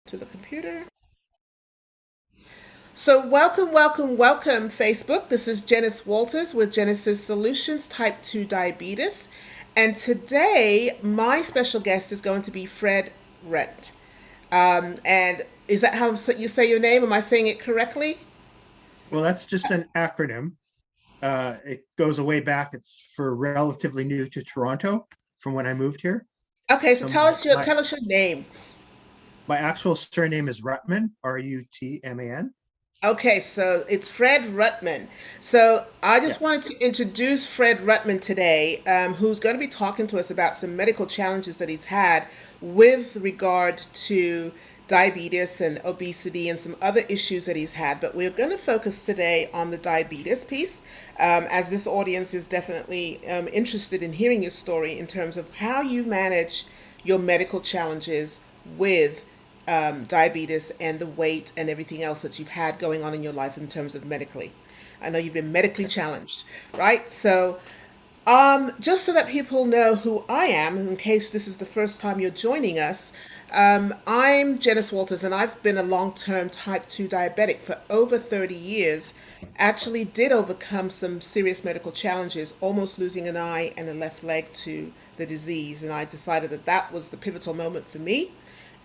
to the computer. So, welcome, Facebook. This is Jenis Walters with Jenisys Solutions Type 2 Diabetes. And today, my special guest is going to be Fred Rutman. And is that how you say your name? Am I saying it correctly? Well, that's just an acronym. It goes way back. It's for relatively new to Toronto from when I moved here. Okay, so So tell us your name. my actual surname is Rutman, Rutman. Okay, so it's Fred Rutman. So I just Yes. wanted to introduce Fred Rutman today, who's going to be talking to us about some medical challenges that he's had with regard to diabetes and obesity and some other issues that he's had. But we're going to focus today on the diabetes piece, as this audience is definitely interested in hearing your story in terms of how you manage your medical challenges with diabetes and the weight and everything else that you've had going on in your life in terms of medically. I know you've been medically Okay. challenged, right? So, just so that people know who I am, in case this is the first time you're joining us, I'm Janice Walters, and I've been a long term type 2 diabetic for over 30 years. Actually, did overcome some serious medical challenges, almost losing an eye and a left leg to the disease. And I decided that that was the pivotal moment for me,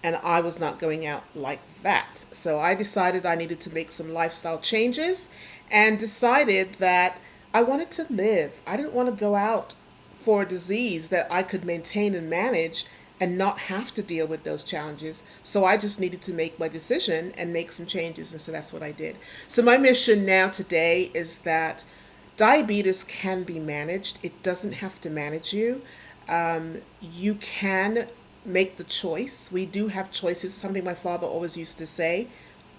and I was not going out like that. So I decided I needed to make some lifestyle changes and decided that I wanted to live. I didn't want to go out for a disease that I could maintain and manage and not have to deal with those challenges. So I just needed to make my decision and make some changes. And so that's what I did. So my mission now today is that diabetes can be managed. It doesn't have to manage you. You can make the choice. We do have choices, something my father always used to say,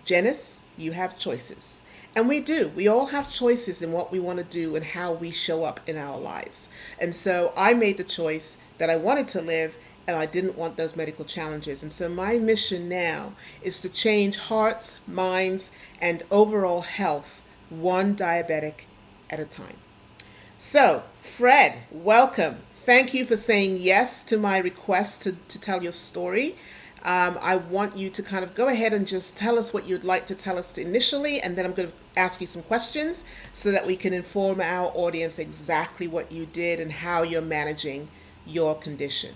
Janice, you have choices. And we do. We all have choices in what we want to do and how we show up in our lives. And so I made the choice that I wanted to live and I didn't want those medical challenges. And so my mission now is to change hearts, minds, and overall health one diabetic at a time. So, Fred, welcome. Thank you for saying yes to my request to tell your story. I want you to kind of go ahead and just tell us what you'd like to tell us initially, and then I'm going to ask you some questions so that we can inform our audience exactly what you did and how you're managing your condition.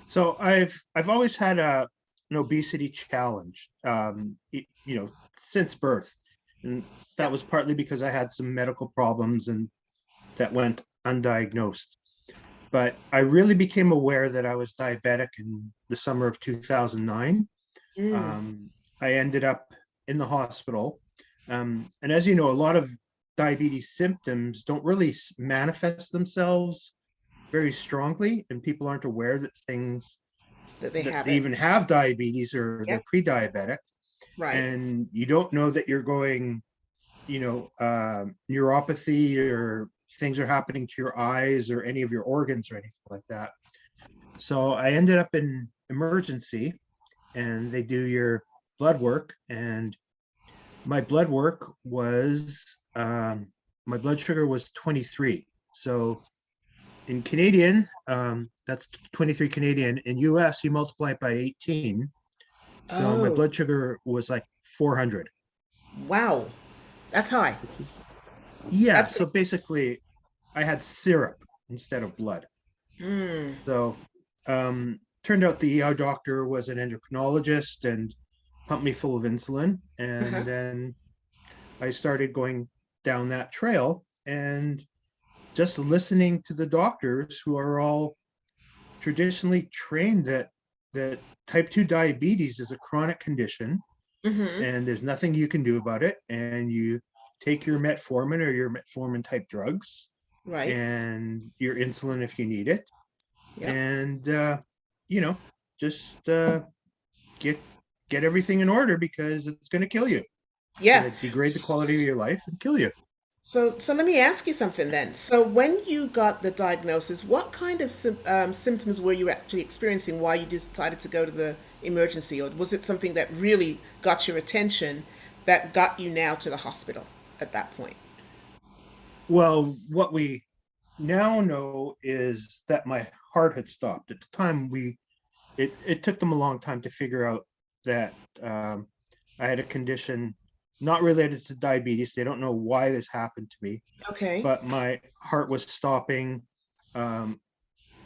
So I've always had an obesity challenge, since birth, and that Yep. was partly because I had some medical problems and that went undiagnosed. But I really became aware that I was diabetic in the summer of 2009. Mm. I ended up in the hospital. And as you know, a lot of diabetes symptoms don't really manifest themselves very strongly, and people aren't aware That they that have they it. even have diabetes or they're Yep. pre-diabetic, Right. and you don't know that you're going, neuropathy or things are happening to your eyes or any of your organs or anything like that. So I ended up in emergency, and they do your blood work, and my blood work was my blood sugar was 23. So in Canadian, that's 23 Canadian. In US, you multiply it by 18. So my Oh, blood sugar was like 400, wow. That's high. which is, yeah. That's So basically, I had syrup instead of blood. mm. So turned out the ER doctor was an endocrinologist and pumped me full of insulin. Uh-huh. And then I started going down that trail and just listening to the doctors who are all traditionally trained that type 2 diabetes is a chronic condition Mm-hmm. and there's nothing you can do about it, and you take your metformin or your metformin type drugs Right. and your insulin if you need it, Yep. and you know just get get everything in order because it's going to kill you. It's going Yeah. to degrade the quality of your life and kill you. So let me ask you something then. So when you got the diagnosis, what kind of symptoms were you actually experiencing while you decided to go to the emergency, or was it something that really got your attention that got you now to the hospital at that point? Well, what we now know is that my heart had stopped. At the time, we it took them a long time to figure out that I had a condition not related to diabetes. They don't know why this happened to me, Okay. but my heart was stopping. Um,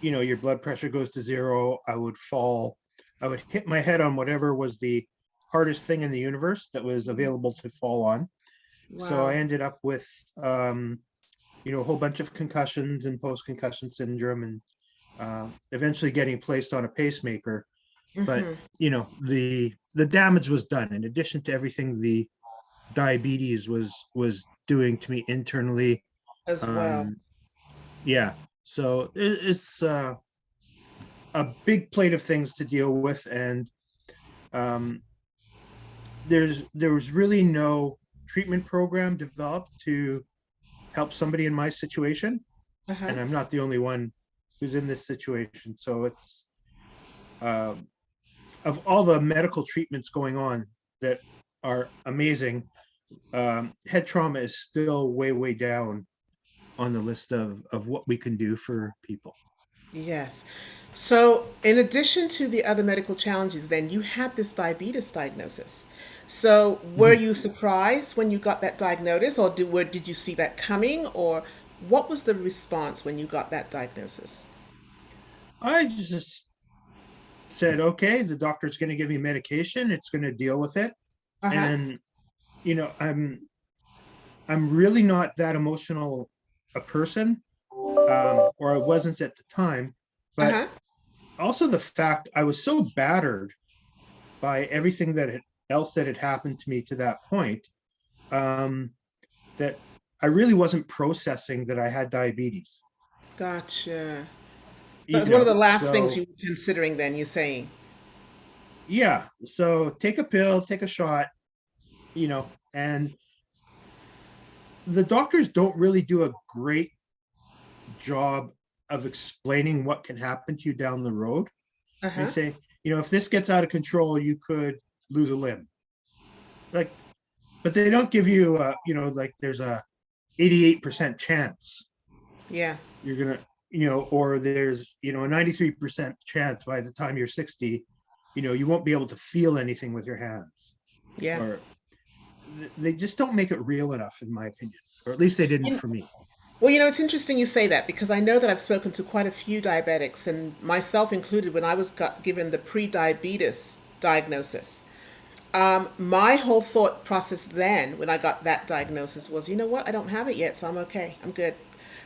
your blood pressure goes to zero. I would fall. I would hit my head on whatever was the hardest thing in the universe that was available to fall on. So I Wow. ended up with, a whole bunch of concussions and post concussion syndrome, and eventually getting placed on a pacemaker. But the damage was done. In addition to everything the diabetes was doing to me internally. As well. Um, yeah, so it's a big plate of things to deal with, and um, there was really no treatment program developed to help somebody in my situation, Uh-huh. and I'm not the only one who's in this situation. So it's um, of all the medical treatments going on that are amazing, head trauma is still way down on the list of what we can do for people. Yes. So, in addition to the other medical challenges, then you had this diabetes diagnosis. So, were Mhm. you surprised when you got that diagnosis, or did you see that coming, or what was the response when you got that diagnosis? I just said, okay, the doctor's going to give me medication. It's going to deal with it. Uh huh. And, you know, I'm really not that emotional a person, or I wasn't at the time. Uh But huh. also the fact I was so battered by everything else that had happened to me to that point, um, that I really wasn't processing that I had diabetes. Gotcha. So, it's one of the last things you So were considering, then, you're saying. yeah, so take a pill, take a shot, and the doctors don't really do a great job of explaining what can happen to you down the road. Uh They huh. say, if this gets out of control, you could lose a limb. Like, but they don't give you, like there's a 88% chance Yeah. you're gonna, or there's, a 93% chance by the time you're 60, you won't be able to feel anything with your hands. Yeah. Or they just don't make it real enough, in my opinion, or at least they didn't You, for me. Well, it's interesting you say that because I know that I've spoken to quite a few diabetics, and myself included, when I was given the pre-diabetes diagnosis. My whole thought process then, when I got that diagnosis, was, you know what? I don't have it yet, so I'm okay. I'm good.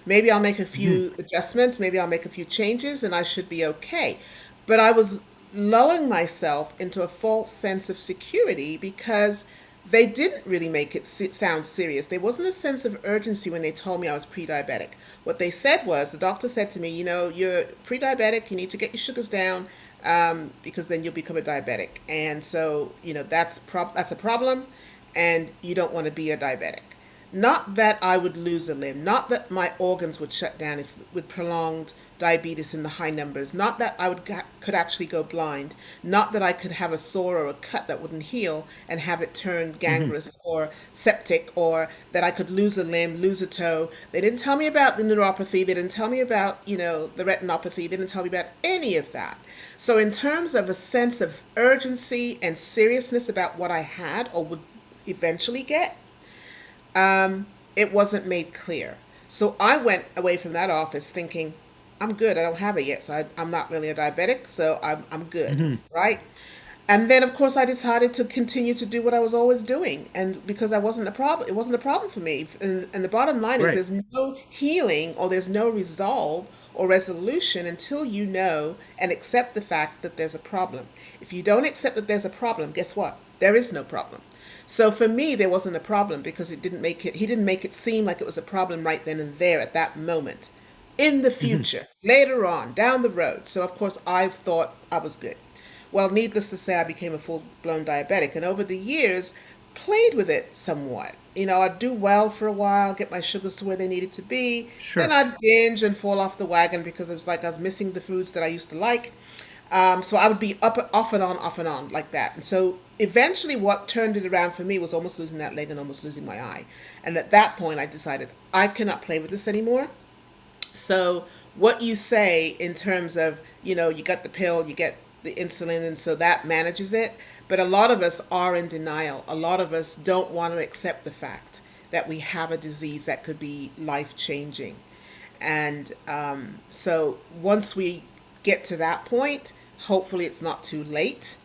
Maybe I'll make a Mhm. few adjustments. Maybe I'll make a few changes, and I should be okay. But I was lulling myself into a false sense of security because they didn't really make it sound serious. There wasn't a sense of urgency when they told me I was pre-diabetic. What they said was, the doctor said to me, you're pre-diabetic, you need to get your sugars down, because then you'll become a diabetic. And so, that's a problem, and you don't want to be a diabetic. Not that I would lose a limb, not that my organs would shut down if with prolonged diabetes in the high numbers, not that I could actually go blind, not that I could have a sore or a cut that wouldn't heal and have it turn Mhm. gangrenous or septic, or that I could lose a limb, lose a toe. They didn't tell me about the neuropathy. They didn't tell me about, the retinopathy. They didn't tell me about any of that. So in terms of a sense of urgency and seriousness about what I had or would eventually get, it wasn't made clear. So I went away from that office thinking, I'm good. I don't have it yet. So I'm not really a diabetic. So I'm good. Mhm. Right. And then, of course, I decided to continue to do what I was always doing. And because that wasn't a problem, it wasn't a problem for me. And the bottom line is Right. there's no healing or there's no resolve or resolution until you know and accept the fact that there's a problem. If you don't accept that there's a problem, guess what? There is no problem. So for me, there wasn't a problem because he didn't make it seem like it was a problem right then and there at that moment. In the Mhm. future, later on, down the road. So of course, I thought I was good. Well, needless to say, I became a full blown diabetic, and over the years, played with it somewhat. I'd do well for a while, get my sugars to where they needed to be, then Sure. I'd binge and fall off the wagon because it was like I was missing the foods that I used to like. So I would be up, off and on like that. And so eventually, what turned it around for me was almost losing that leg and almost losing my eye. And at that point, I decided I cannot play with this anymore. So what you say in terms of, you got the pill, you get the insulin, and so that manages it. But a lot of us are in denial. A lot of us don't want to accept the fact that we have a disease that could be life changing. And so once we get to that point, hopefully it's not too late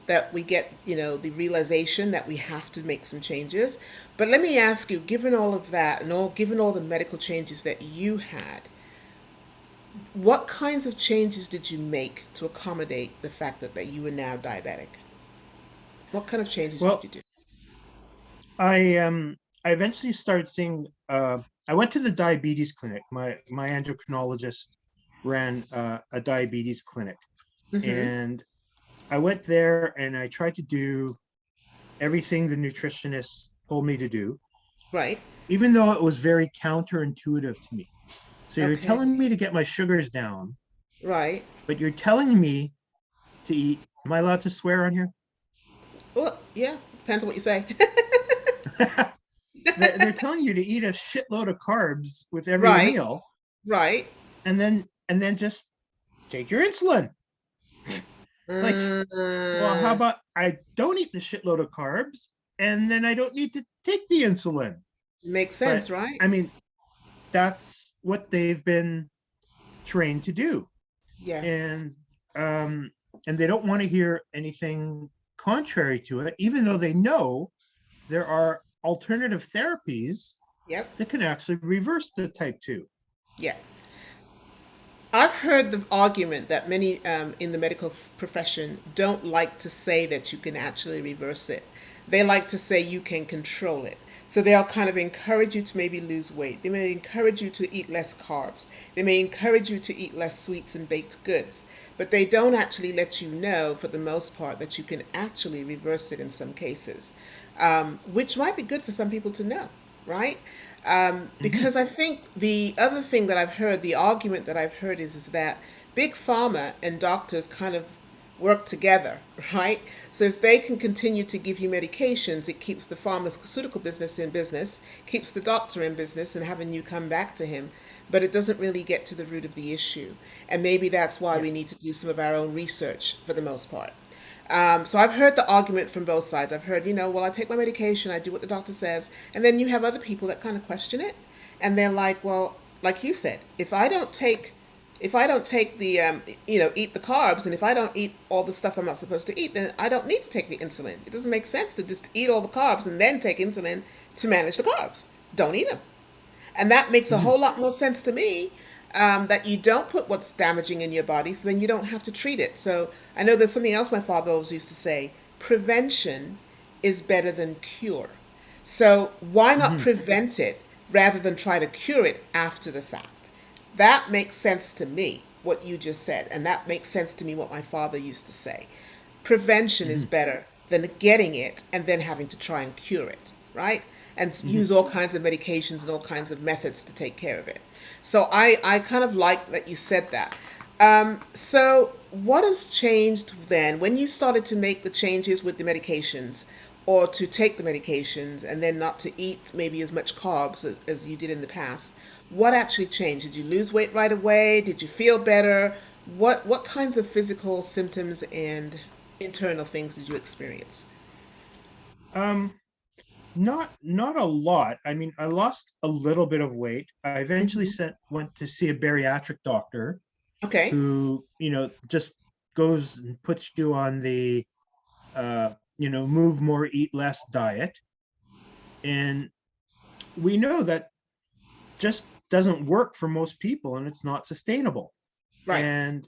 that we get, the realization that we have to make some changes. But let me ask you, given all of that and given all the medical changes that you had, what kinds of changes did you make to accommodate the fact that you are now diabetic? What kind of changes did Well, you do? I eventually started seeing. I went to the diabetes clinic. My endocrinologist ran a diabetes clinic, Mm-hmm. and I went there and I tried to do everything the nutritionist told me to do, Right. even though it was very counterintuitive to me. So you're Okay. telling me to get my sugars down, Right. but you're telling me to eat. Am I allowed to swear on here? Well, yeah. Depends on what you say. They're telling you to eat a shitload of carbs with every Right. meal, Right. and then just take your insulin. Like, well, how Uh, about I don't eat the shitload of carbs, and then I don't need to take the insulin? makes sense, But right? I mean, that's what they've been trained to do, Yeah. and um, and they don't want to hear anything contrary to it, even though they know there are alternative therapies Yep. that can actually reverse the type 2. Yeah. I've heard the argument that many in the medical profession don't like to say that you can actually reverse it. They like to say you can control it. So they'll kind of encourage you to maybe lose weight. They may encourage you to eat less carbs. They may encourage you to eat less sweets and baked goods. But they don't actually let you know, for the most part, that you can actually reverse it in some cases, which might be good for some people to know, right? Mm-hmm. Because I think the other thing that I've heard, the argument that I've heard is that big pharma and doctors kind of work together, right? So if they can continue to give you medications, it keeps the pharmaceutical business in business, keeps the doctor in business and having you come back to him, but it doesn't really get to the root of the issue. And maybe that's why Yeah. we need to do some of our own research for the most part. So I've heard the argument from both sides. I've heard, well, I take my medication, I do what the doctor says, and then you have other people that kind of question it, and they're like, well, like you said, if I don't take the, eat the carbs, and if I don't eat all the stuff I'm not supposed to eat, then I don't need to take the insulin. It doesn't make sense to just eat all the carbs and then take insulin to manage the carbs. Don't eat them. And that makes a Mm-hmm. whole lot more sense to me, that you don't put what's damaging in your body, so then you don't have to treat it. So I know there's something else my father always used to say: prevention is better than cure. So why not Mm-hmm. prevent it rather than try to cure it after the fact? That makes sense to me, what you just said. And that makes sense to me, what my father used to say. Prevention is Mm-hmm. better than getting it and then having to try and cure it, right? And Mm-hmm. use all kinds of medications and all kinds of methods to take care of it. So I kind of like that you said that. So what has changed then when you started to make the changes with the medications, or to take the medications and then not to eat maybe as much carbs as you did in the past? What actually changed? Did you lose weight right away? Did you feel better? What kinds of physical symptoms and internal things did you experience? Um, not a lot. I mean, I lost a little bit of weight. I eventually Hmm. went to see a bariatric doctor Okay. who, just goes and puts you on the move more, eat less diet. And we know that just doesn't work for most people and it's not sustainable. Right. And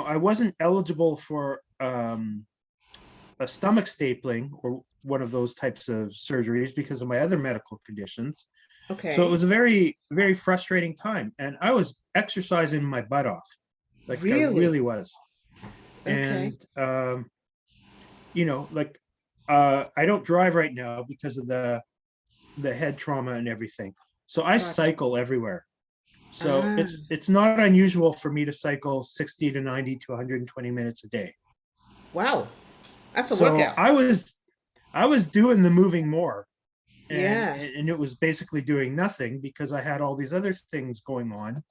I wasn't eligible for a stomach stapling or one of those types of surgeries because of my other medical conditions. So it Okay. was a very, very frustrating time. And I was exercising my butt off. Like I Really? really was. Okay. And, like I don't drive right now because of the head trauma and everything. So I Got it. cycle everywhere. So Ah, it's not unusual for me to cycle 60 to 90 to 120 minutes a day. wow. That's a So workout. I was doing the moving more, and Yeah. and it was basically doing nothing because I had all these other things going on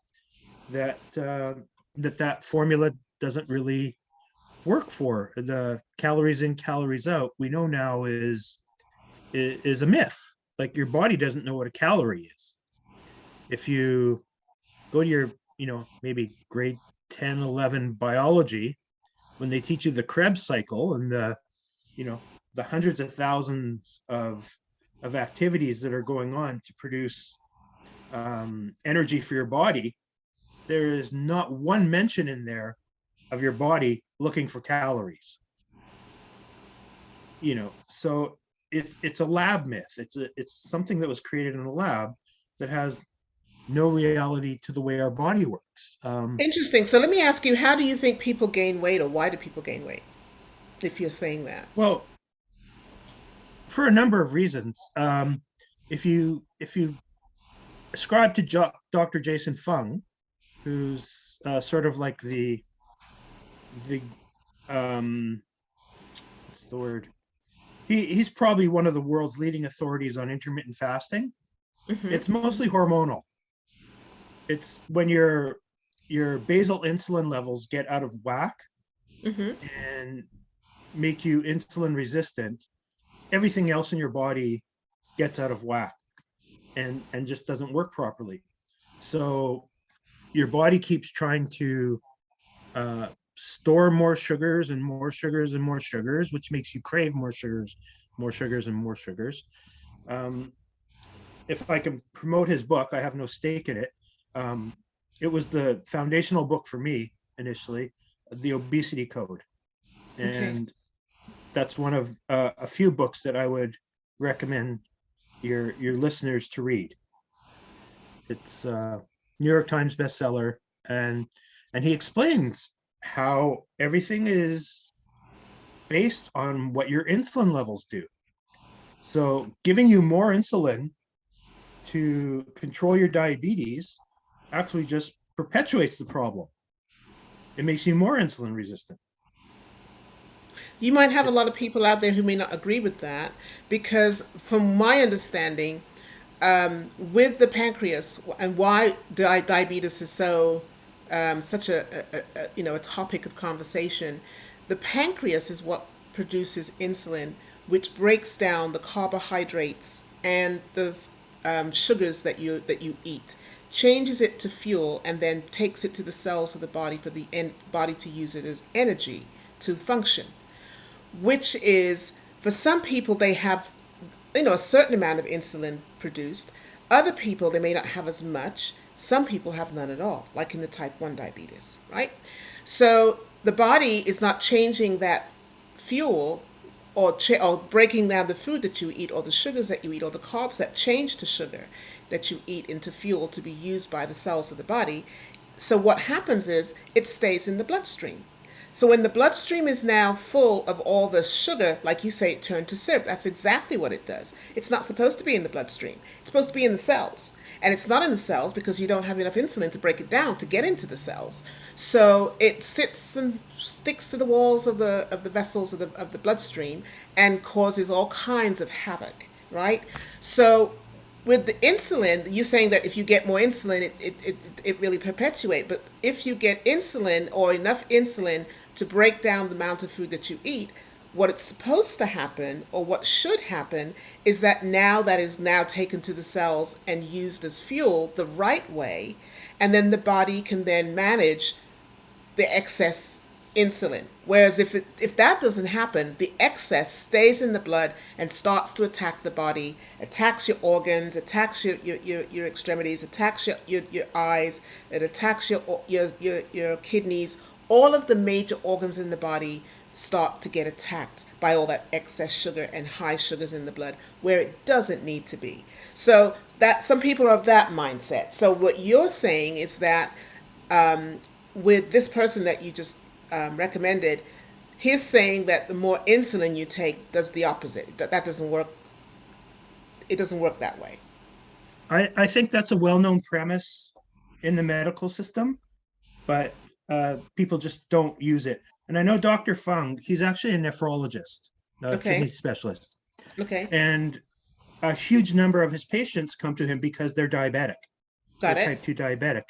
that that formula doesn't really work for. The calories in, calories out, we know now is a myth. Like your body doesn't know what a calorie is. If you go to your, maybe grade 10, 11 biology, when they teach you the Krebs cycle and you know, the hundreds of thousands of activities that are going on to produce energy for your body, there is not one mention in there of your body looking for calories. So it's a lab myth. It's something that was created in a lab that has no reality to the way our body works. Interesting. So let me ask you, how do you think people gain weight, or why do people gain weight? If you're saying that. Well, for a number of reasons. If you ascribe to Dr. Jason Fung, who's sort of like the what's the word? He's probably one of the world's leading authorities on intermittent fasting. Mm-hmm. It's mostly hormonal. It's when your basal insulin levels get out of whack Mm-hmm. and make you insulin resistant, everything else in your body gets out of whack and just doesn't work properly. So your body keeps trying to store more sugars and more sugars and more sugars, which makes you crave more sugars, more sugars and more sugars. Um, if I can promote his book, I have no stake in it. Um, it was the foundational book for me initially, The Obesity Code. Okay. And that's one of a few books that I would recommend your listeners to read. It's New York Times bestseller, and he explains how everything is based on what your insulin levels do. So giving you more insulin to control your diabetes actually just perpetuates the problem. It makes you more insulin resistant. You might have a It, lot of people out there who may not agree with that because, from my understanding, with the pancreas and why diabetes is so such a topic of conversation, the pancreas is what produces insulin, which breaks down the carbohydrates and the sugars that you eat, changes it to fuel, and then takes it to the cells of the body for the body to use it as energy to function, which is, for some people, they have a certain amount of insulin produced. Other people, they may not have as much. Some people have none at all, like in the type 1 diabetes, right? So the body is not changing that fuel, or breaking down the food that you eat, or the sugars that you eat, or the carbs that change to sugar that you eat into fuel to be used by the cells of the body. So what happens is it stays in the bloodstream. So when the bloodstream is now full of all the sugar, like you say, it turned to syrup. That's exactly what it does. It's not supposed to be in the bloodstream. It's supposed to be in the cells. And it's not in the cells because you don't have enough insulin to break it down to get into the cells. So it sits and sticks to the walls of the vessels of the bloodstream and causes all kinds of havoc, right? So with the insulin, you're saying that if you get more insulin, it really perpetuates. But if you get insulin, or enough insulin to break down the amount of food that you eat, what it's supposed to happen, or what should happen, is that now that is now taken to the cells and used as fuel the right way, and then the body can then manage the excess insulin. Whereas if that doesn't happen, the excess stays in the blood and starts to attack the body, attacks your organs, attacks your extremities, attacks your eyes, it attacks your kidneys. All of the major organs in the body start to get attacked by all that excess sugar and high sugars in the blood where it doesn't need to be. So that some people are of that mindset. So what you're saying is that with this person that you just recommended, he's saying that the more insulin you take does the opposite. That doesn't work. It doesn't work that way. I think that's a well-known premise in the medical system, but people just don't use it. And I know Dr. Fung, he's actually a nephrologist, a kidney Okay. specialist, Okay. and a huge number of his patients come to him because they're diabetic. They're Got it. type 2 diabetic.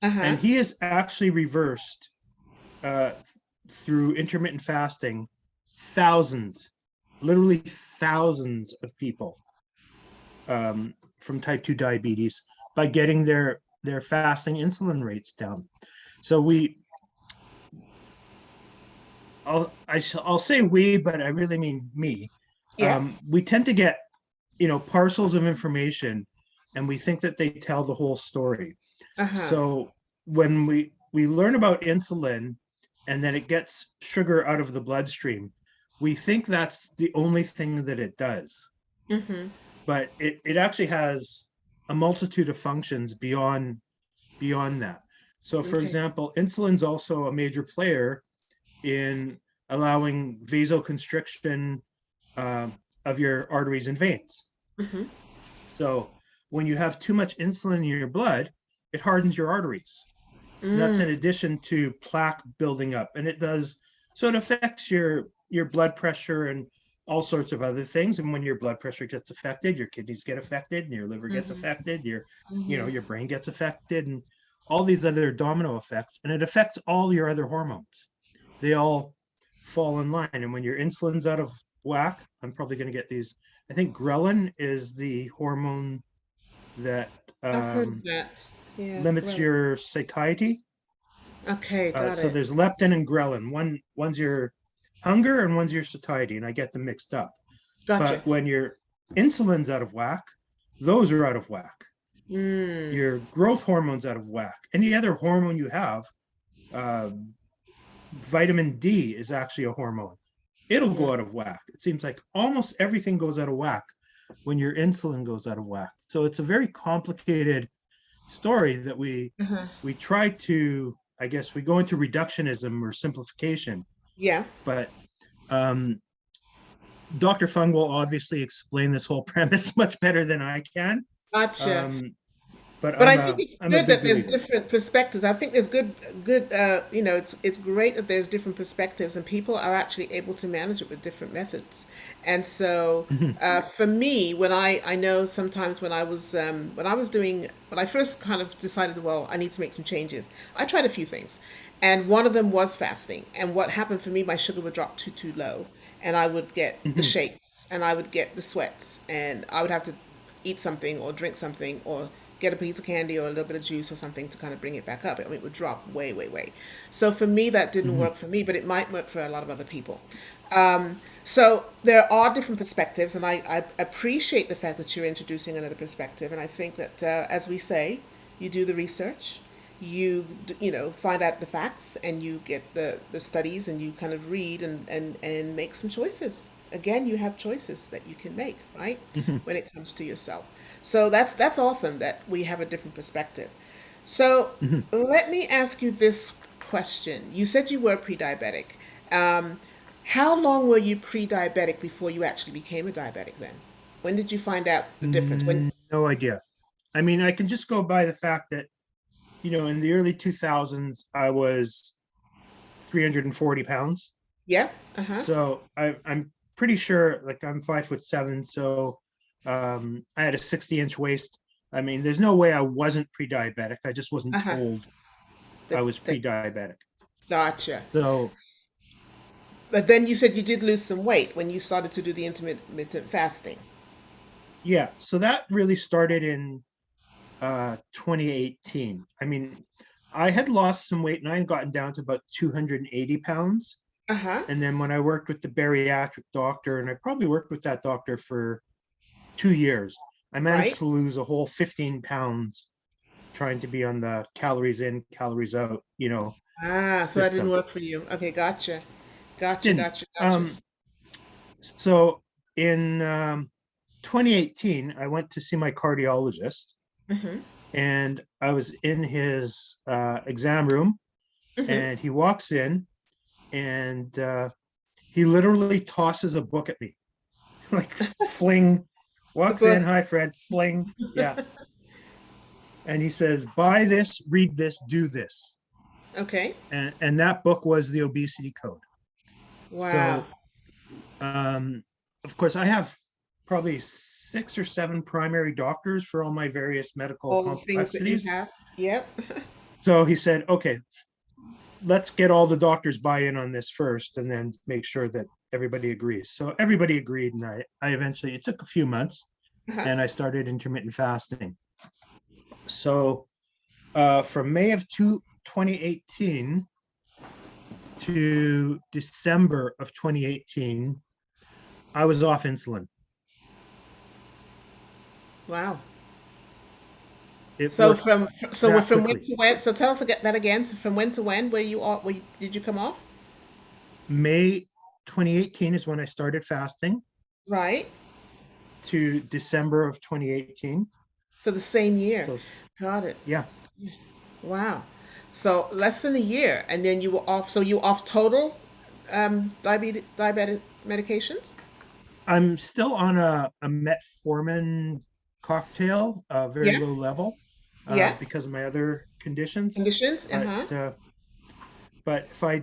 Uh huh. And he has actually reversed uh, through intermittent fasting, thousands, literally thousands of people from type 2 diabetes by getting their fasting insulin rates down. So I'll say we, but I really mean me. Yeah. We tend to get parcels of information, and we think that they tell the whole story. Uh-huh. So when we learn about insulin, and then it gets sugar out of the bloodstream, we think that's the only thing that it does, Mm-hmm. but it actually has a multitude of functions beyond that. So for Okay. example, insulin's also a major player in allowing vasoconstriction uh, of your arteries and veins. Mm-hmm. So when you have too much insulin in your blood, it hardens your arteries. And that's in Mm. addition to plaque building up. And it does, so it affects your blood pressure and all sorts of other things. And when your blood pressure gets affected, your kidneys get affected, and your liver gets Mm-hmm. affected, Mm-hmm. your brain gets affected, and all these other domino effects. And it affects all your other hormones. They all fall in line. And when your insulin's out of whack, I'm probably going to get these. I think ghrelin is the hormone that I've heard of that. Yeah, limits great. your satiety. Okay, got So it. there's leptin and ghrelin. One's your hunger and one's your satiety, and I get them mixed up. Gotcha. But when your insulin's out of whack, those are out of whack. Mm. Your growth hormone's out of whack. Any other hormone you have, uh, vitamin D is actually a hormone. It'll Yeah. go out of whack. It seems like almost everything goes out of whack when your insulin goes out of whack. So it's a very complicated story that Uh-huh. we try to, I guess we go into reductionism or simplification, Yeah. but um, Dr. Fung will obviously explain this whole premise much better than I can. Gotcha. Um, but But I think it's I'm a good big that there's believer. different perspectives. I think there's good, it's great that there's different perspectives and people are actually able to manage it with different methods. And so, for me, I know sometimes when I was doing, when I first kind of decided, well, I need to make some changes, I tried a few things. And one of them was fasting. And what happened for me, my sugar would drop too low. And I would get the shakes and I would get the sweats and I would have to eat something or drink something or get a piece of candy or a little bit of juice or something to kind of bring it back up. I mean, it would drop way. So for me, that didn't work for me, but it might work for a lot of other people. So there are different perspectives, and I appreciate the fact that you're introducing another perspective. And I think that, as we say, you do the research, find out the facts, and you get the studies, and you kind of read and make some choices. Again, you have choices that you can make, right? When it comes to yourself. So that's awesome that we have a different perspective. So let me ask you this question. You said you were pre-diabetic. Um, how long were you pre-diabetic before you actually became a diabetic then? When did you find out the difference? When, No idea. I mean, I can just go by the fact that, in the early 2000s, I was 340 pounds. yeah, uh-huh, So I'm pretty sure, like I'm 5'7", so I had a 60-inch waist. I mean, there's no way I wasn't pre-diabetic. I just wasn't uh-huh. told I The, was the, pre-diabetic. gotcha. So But then you said you did lose some weight when you started to do the intermittent fasting. yeah, so that really started in 2018. I mean, I had lost some weight and I had gotten down to about 280 pounds. Uh-huh, And then when I worked with the bariatric doctor, and I probably worked with that doctor for 2 years, I managed right? to lose a whole 15 pounds trying to be on the calories in, calories out, Ah, so that didn't system. work for you. Okay, gotcha. Gotcha, Didn't. gotcha, gotcha. So in 2018, I went to see my cardiologist, Mm-hmm. and I was in his exam room, Mm-hmm. and he walks in, and he literally tosses a book at me, like fling, The walks in, book. hi Fred, fling, yeah, and he says, buy this, read this, do this, Okay. and that book was the obesity code. Wow. So um, of course, I have probably 6 or 7 primary doctors for all my various medical All the things that you complexities. have. Yep. So he said, okay, let's get all the doctors buy-in on this first and then make sure that everybody agrees. So everybody agreed, and I eventually, it took a few months, Uh-huh. and I started intermittent fasting. So from May of 2018 to December of 2018, I was off insulin. Wow. It So worked from that from when quickly. to when? So tell us that again. So from when to when? Where you are? Did you come off? May 2018 is when I started fasting Right. to December of 2018. So the same year. So Got it. yeah, Wow. So less than a year, and then you were off. So you were off total diabetic medications. I'm still on a metformin cocktail, very Yeah. low level, Yeah. because of my other conditions. Conditions. Uh But huh. uh, but if I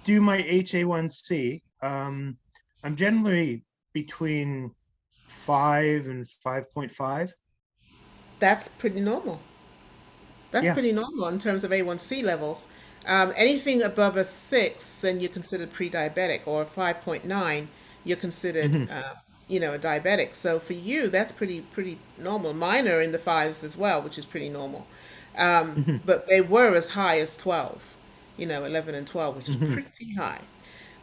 do my HA1C, I'm generally between 5 and 5.5. That's pretty normal. That's Yeah. pretty normal in terms of A1C levels. Anything above a 6, then you're considered pre-diabetic, or 5.9, you're considered, Hmm. a diabetic. So for you, that's pretty normal. Mine are in the fives as well, which is pretty normal. Hmm. But they were as high as 12, 11 and 12, which is Hmm. pretty high,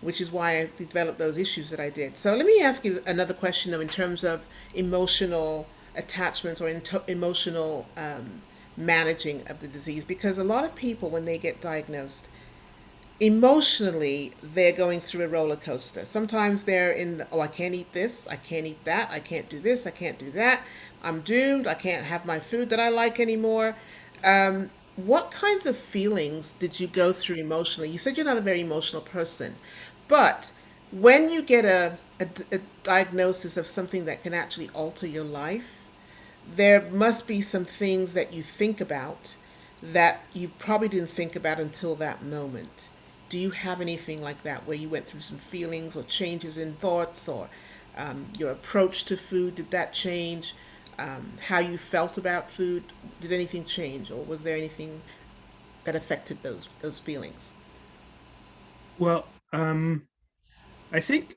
which is why I developed those issues that I did. So let me ask you another question, though, in terms of emotional attachment or emotional managing of the disease, because a lot of people, when they get diagnosed, emotionally they're going through a roller coaster. Sometimes they're in oh, I can't eat this, I can't eat that, I can't do this, I can't do that, I'm doomed, I can't have my food that I like anymore. What kinds of feelings did you go through emotionally? You said you're not a very emotional person, but when you get a diagnosis of something that can actually alter your life, there must be some things that you think about that you probably didn't think about until that moment. Do you have anything like that where you went through some feelings or changes in thoughts, or your approach to food? Did that change? How you felt about food? Did anything change, or was there anything that affected those feelings? Well, I think,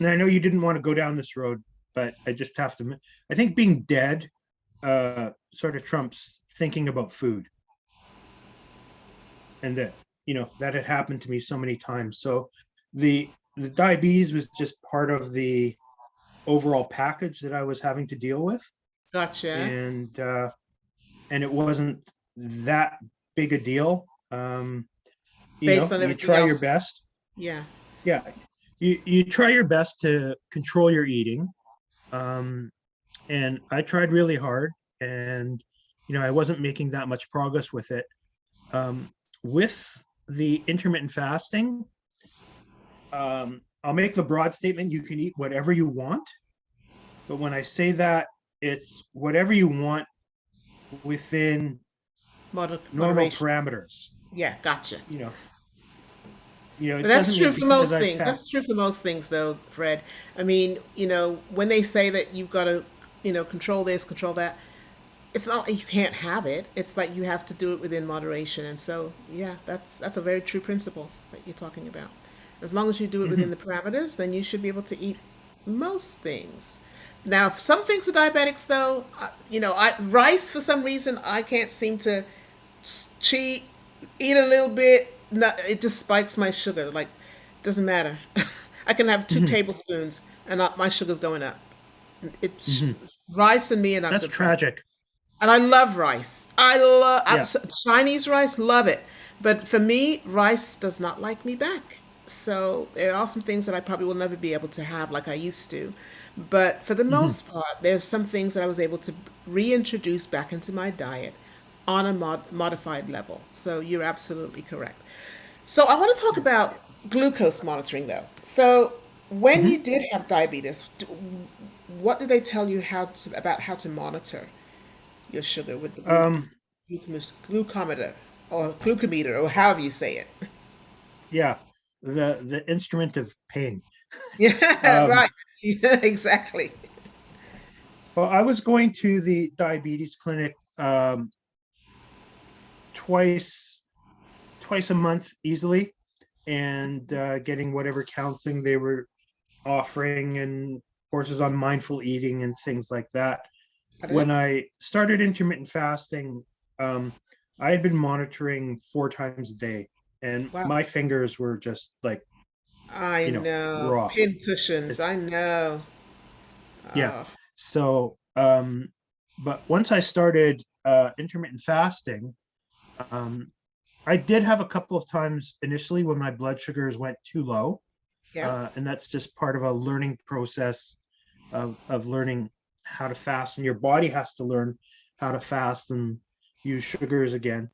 and I know you didn't want to go down this road, but I just have to. I think being dead sort of trumps thinking about food, and that had happened to me so many times. So the diabetes was just part of the overall package that I was having to deal with, Gotcha. and and it wasn't that big a deal. Based on You everything try your else. best. Yeah. Yeah, you try your best to control your eating. Um, and I tried really hard, and I wasn't making that much progress with it. With the intermittent fasting, I'll make the broad statement: you can eat whatever you want, but when I say that, it's whatever you want within normal Moderation. parameters. Yeah, gotcha. You know, But it that's doesn't true mean for because most I things. fast. That's true for most things, though, Fred. I mean, when they say that you've got to, control this, control that, it's not like you can't have it. It's like you have to do it within moderation. And so, yeah, that's a very true principle that you're talking about. As long as you do it within Mhm. the parameters, then you should be able to eat most things. Now, some things for diabetics, though, rice for some reason I can't seem to cheat, eat a little bit. No, it just spikes my sugar. Like, doesn't matter. I can have two Mhm. tablespoons and my sugar's going up. It's Mhm. rice and me are not That's good friends. tragic. And I love rice. I love Yeah. Chinese rice, love it. But for me, rice does not like me back. So there are some things that I probably will never be able to have like I used to. But for the Mhm. most part, there's some things that I was able to reintroduce back into my diet on a modified level. So you're absolutely correct. So I want to talk Yeah. about glucose monitoring though. So when you Mhm. did have diabetes, what did they tell you about how to monitor your sugar with the Um, glucometer or glucometer or however you say it? yeah. The instrument of pain. Yeah, Um, right. Yeah, exactly. well, I was going to the diabetes clinic twice twice a month easily, and getting whatever counseling they were offering and courses on mindful eating and things like that. Got it? When I started intermittent fasting, um, I had been monitoring 4 times a day, and Wow. my fingers were just like, I know. raw. Pin cushions. I It's know. yeah. Oh, So, but once I started intermittent fasting, um, I did have a couple of times initially when my blood sugars went too low, yeah. and that's just part of a learning process of learning how to fast, and your body has to learn how to fast and use sugars again.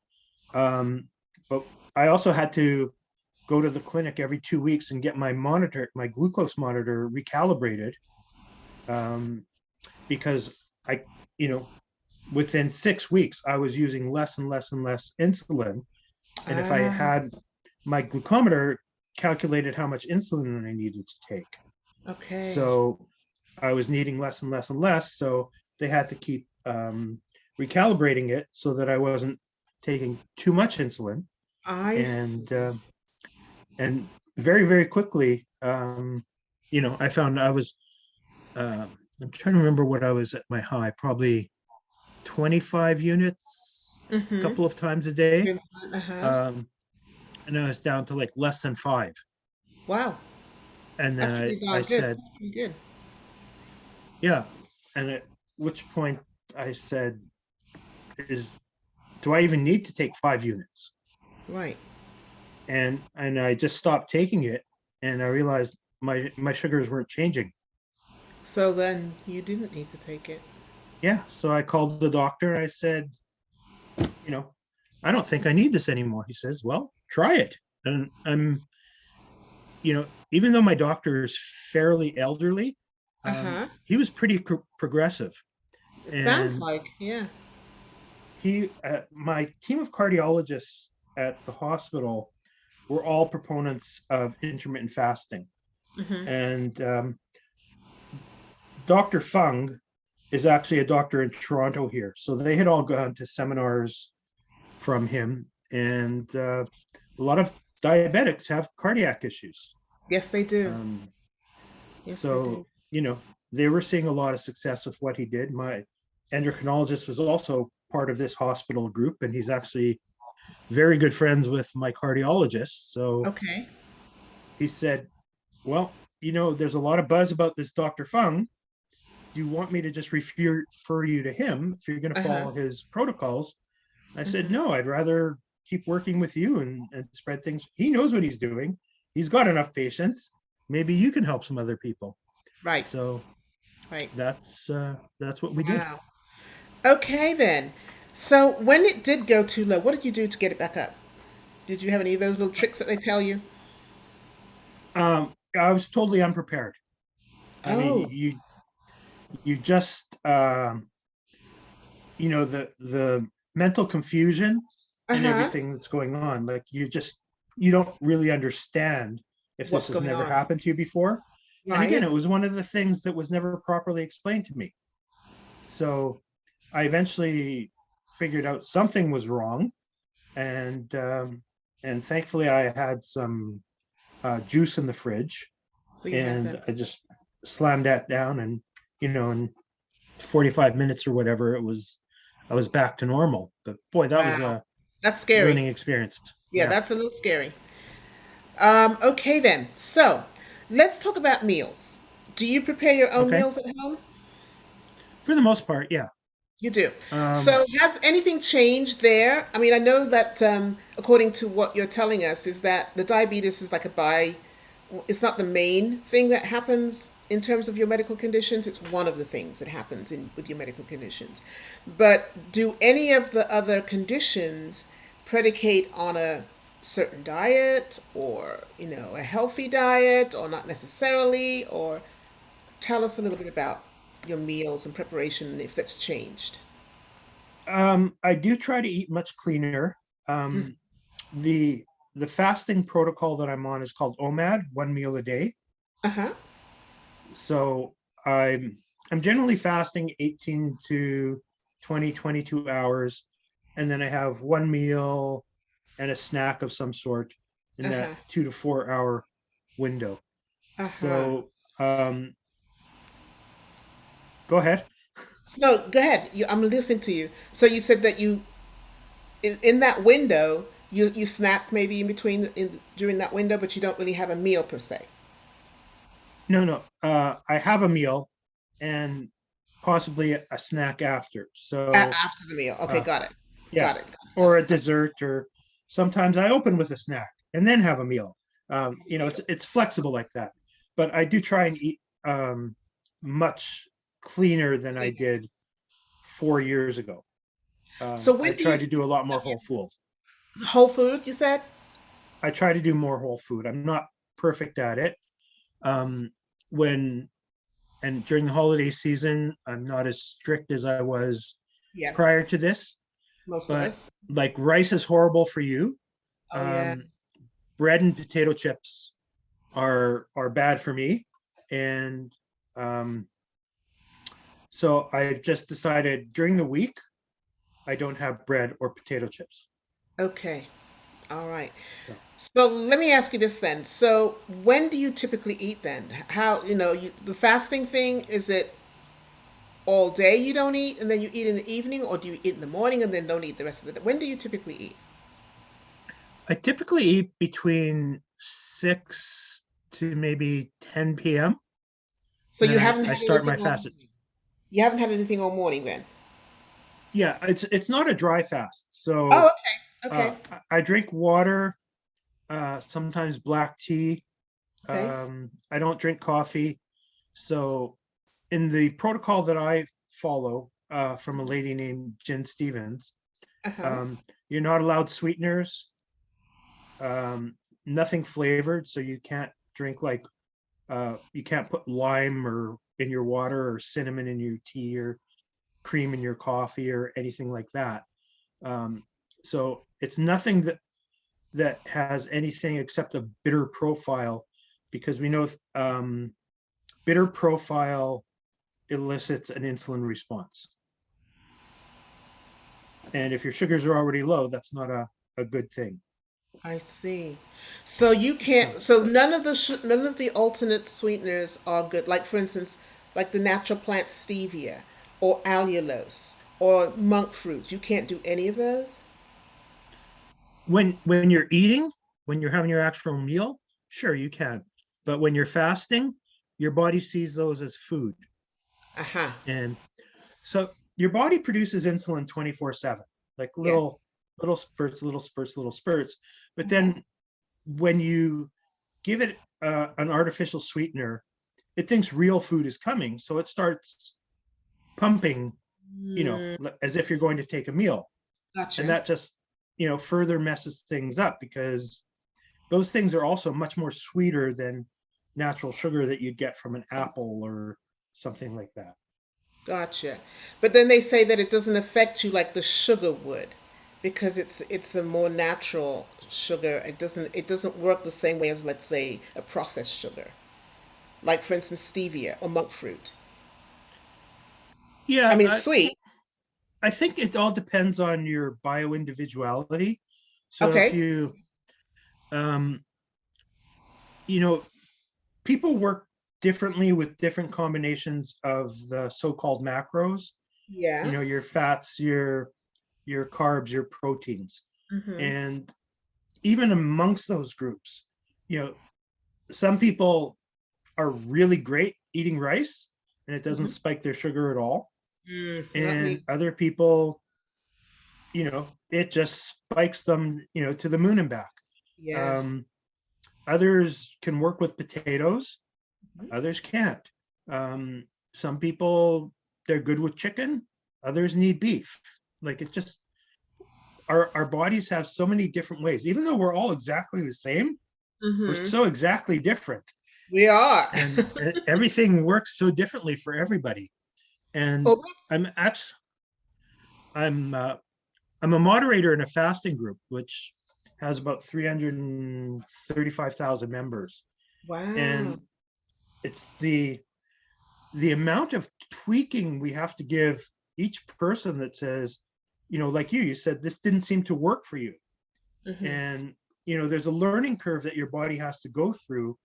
But I also had to go to the clinic every 2 weeks and get my glucose monitor recalibrated, um, because I, you know, within 6 weeks I was using less and less and less insulin, and if I Ah, had my glucometer calculated how much insulin I needed to take. okay. So I was needing less and less and less. So they had to keep recalibrating it so that I wasn't taking too much insulin. I And see. and very very quickly, I found I was. Uh, I'm trying to remember what I was at my high. Probably 25 units a Mm-hmm. couple of times a day. Uh-huh. Um, and I was down to like less than five. Wow. And That's then pretty I darn good. said, That's pretty good. yeah. And at which point I said, is do I even need to take 5 units? Right. And I just stopped taking it, and I realized my sugars weren't changing. So then you didn't need to take it. Yeah. So I called the doctor. I said, you know, I don't think I need this anymore. He says, well, try it. And even though my doctor is fairly elderly, Uh-huh. he was pretty progressive. It sounds And like, yeah. my team of cardiologists at the hospital were all proponents of intermittent fasting. Mm-hmm. And Dr. Fung is actually a doctor in Toronto here. So they had all gone to seminars from him. And a lot of diabetics have cardiac issues. Yes, they do. Um, Yes, they do. so, they were seeing a lot of success with what he did. My endocrinologist was also part of this hospital group, and he's actually very good friends with my cardiologist. So Okay. he said, well, there's a lot of buzz about this Dr. Fung. Do you want me to just refer you to him if you're going to Uh-huh. follow his protocols? I said, Mm-hmm. no, I'd rather keep working with you and spread things. He knows what he's doing. He's got enough patience. Maybe you can help some other people. Right. So Right. that's what we did. Wow. Okay then. So when it did go too low, what did you do to get it back up? Did you have any of those little tricks that they tell you? I was totally unprepared. I mean, Oh. you just the mental confusion and Uh-huh. everything that's going on. Like you don't really understand if this What's has going never on? happened to you before. And again, Right. it was one of the things that was never properly explained to me. So I eventually figured out something was wrong, and thankfully I had some juice in the fridge, So you had and that. I just slammed that down, and in 45 minutes or whatever, I was back to normal. But boy, that was Wow. a That's scary. learning experience. Yeah, Yeah. that's a little scary. Okay then. So let's talk about meals. Do you prepare your own Okay. meals at home? For the most part, yeah. You do. Um, So has anything changed there? I mean, I know that according to what you're telling us, is that the diabetes is like a it's not the main thing that happens in terms of your medical conditions. It's one of the things that happens in with your medical conditions. But do any of the other conditions predicate on a certain diet or, a healthy diet or not necessarily? Or tell us a little bit about your meals and preparation and if that's changed. I do try to eat much cleaner. Um, the the fasting protocol that I'm on is called OMAD, 1 meal a day. Uh-huh. So I'm generally fasting 18 to 20, 22 hours, and then I have one meal and a snack of some sort in that Uh-huh. 2 to 4 hour window. Uh-huh. So go ahead. No, go ahead. I'm listening to you. So you said that in that window, you snack maybe in between during that window, but you don't really have a meal per se. No, no. I have a meal and possibly a snack after. So After the meal. Okay, uh, got it. yeah, Got it. Got it. Got or it. a dessert, or sometimes I open with a snack and then have a meal. It's flexible like that. But I do try and eat much cleaner than I did 4 years ago. So I when do try you to do a lot more whole food. whole food, you said? I try to do more whole food. I'm not perfect at it. Um, when and during the holiday season, I'm not as strict as I was Yeah, prior to this. most of But us. like rice is horrible for you. Oh yeah. Um, Bread and potato chips are bad for me, and um, so I've just decided during the week I don't have bread or potato chips. Okay. All right. So So let me ask you this then. So when do you typically eat then? How, the fasting thing, is it all day you don't eat and then you eat in the evening, or do you eat in the morning and then don't eat the rest of the day? When do you typically eat? I typically eat between 6 to maybe 10 p.m. So and you then haven't I had start anything my all fast. you haven't had anything all morning then? Yeah, it's not a dry fast. Oh, So okay. Okay. I drink water, sometimes black tea. Okay. I don't drink coffee. So in the protocol that I follow from a lady named Jen Stevens, Uh-huh. um, you're not allowed sweeteners, um, nothing flavored. So you can't drink like you can't put lime or in your water or cinnamon in your tea or cream in your coffee or anything like that. Um, so it's nothing that has anything except a bitter profile, because we know bitter profile elicits an insulin response. And if your sugars are already low, that's not a good thing. I see. So you So can't. So none of the alternate sweeteners are good. Like for instance, like the natural plant stevia or allulose or monk fruit. You can't do any of those. when you're eating, when you're having your actual meal, sure you can. But when you're fasting, your body sees those as food. Uh huh. And so your body produces insulin 24/7, like Yeah. little spurts, little spurts, little spurts. But then when you give it an artificial sweetener, it thinks real food is coming, so it starts pumping, Mm, as if you're going to take a meal. And gotcha. that just, further messes things up, because those things are also much more sweeter than natural sugar that you'd get from an apple or something like that. Gotcha. But then they say that it doesn't affect you like the sugar would, because it's a more natural sugar. It doesn't work the same way as, let's say, a processed sugar. Like for instance stevia or monk fruit. I Yeah, mean, it's sweet. I think it all depends on your bio individuality. So if Okay. um, you know, people work differently with different combinations of the so-called macros. Yeah. Your fats, your carbs, your proteins, Mm-hmm. and even amongst those groups, you know, some people are really great eating rice and it doesn't Mm-hmm. spike their sugar at all. Not And me. other people, it just spikes them, to the moon and back. Yeah. Um, Others can work with potatoes, others can't. Some people, they're good with chicken, others need beef. Like it just, our bodies have so many different ways. Even though we're all exactly the same, we're Mm-hmm. so exactly different. We are. And everything works so differently for everybody. And Oh, I'm that's actually, I'm I'm a moderator in a fasting group, which has about 335,000 members. wow. And it's the amount of tweaking we have to give each person that says, like you said, this didn't seem to work for you. Mm-hmm. And, there's a learning curve that your body has to go through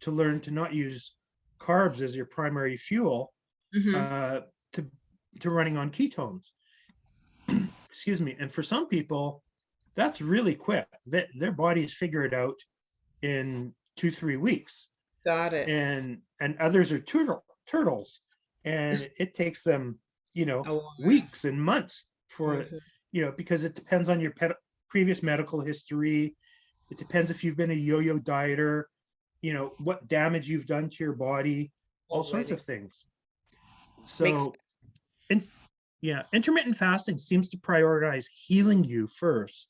to learn to not use carbs as your primary fuel, Mm-hmm. uh, to, to running on ketones. Excuse me. And for some people, that's really quick. Their bodies figure it out in 2, 3 weeks. Got it. And others are turtles, and it takes them, Oh, wow. weeks and months for, Mhm. because it depends on your previous medical history. It depends if you've been a yo-yo dieter, what damage you've done to your body, all sorts Already of things. makes. So, in, yeah, intermittent fasting seems to prioritize healing you first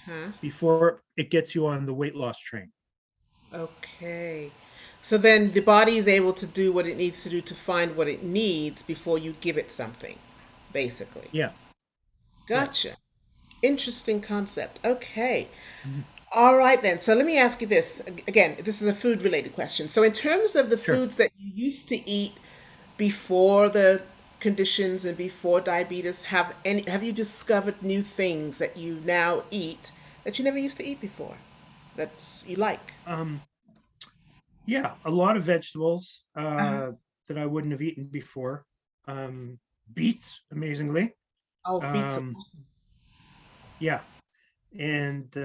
Huh. before it gets you on the weight loss train. Okay. So then the body is able to do what it needs to do to find what it needs before you give it something, basically. Yeah, right. Gotcha. Interesting concept. Okay. Mhm. All right then. So let me ask you this. Again, this is a food related question. So in terms of the Sure. foods that you used to eat before the conditions and before diabetes, have you discovered new things that you now eat that you never used to eat before? That's you like. Um, Yeah, a lot of vegetables Uh-huh. that I wouldn't have eaten before. Beets, amazingly. Oh, beets are Um, awesome. yeah, and